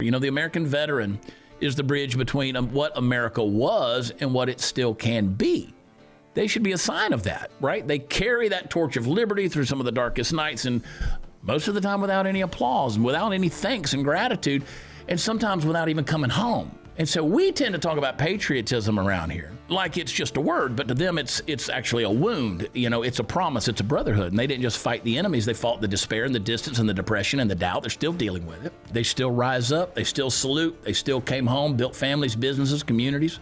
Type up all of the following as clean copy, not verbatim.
You know, the American veteran is the bridge between what America was and what it still can be. They should be a sign of that, right? They carry that torch of liberty through some of the darkest nights, and most of the time without any applause and without any thanks and gratitude, and sometimes without even coming home. And so we tend to talk about patriotism around here like it's just a word, but to them it's actually a wound. You know, it's a promise, it's a brotherhood. And they didn't just fight the enemies, they fought the despair and the distance and the depression and the doubt. They're still dealing with it. They still rise up, they still salute, they still came home, built families, businesses, communities.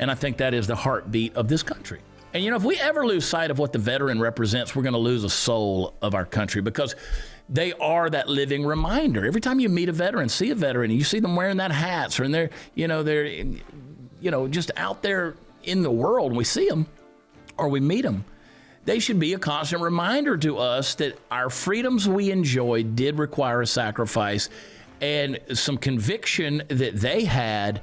And I think that is the heartbeat of this country. And you know, if we ever lose sight of what the veteran represents, we're going to lose a soul of our country, because they are that living reminder. Every time you meet a veteran, see a veteran, and you see them wearing that hats, or in their, they're just out there in the world, and we see them or we meet them, they should be a constant reminder to us that our freedoms we enjoy did require a sacrifice and some conviction that they had,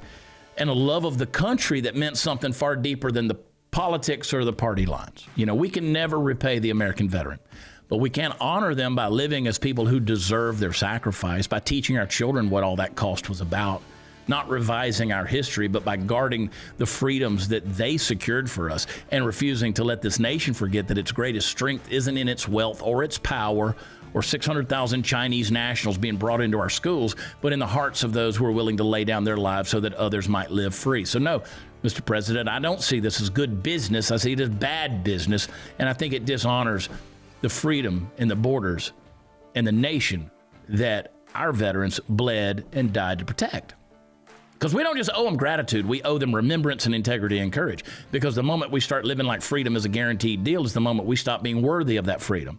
and a love of the country that meant something far deeper than the politics or the party lines. You know, we can never repay the American veteran, but we can honor them by living as people who deserve their sacrifice, by teaching our children what all that cost was about, not revising our history, but by guarding the freedoms that they secured for us, and refusing to let this nation forget that its greatest strength isn't in its wealth or its power or 600,000 Chinese nationals being brought into our schools, but in the hearts of those who are willing to lay down their lives so that others might live free. So no, Mr. President, I don't see this as good business. I see it as bad business, and I think it dishonors the freedom and the borders and the nation that our veterans bled and died to protect. Because we don't just owe them gratitude, we owe them remembrance and integrity and courage. Because the moment we start living like freedom is a guaranteed deal is the moment we stop being worthy of that freedom.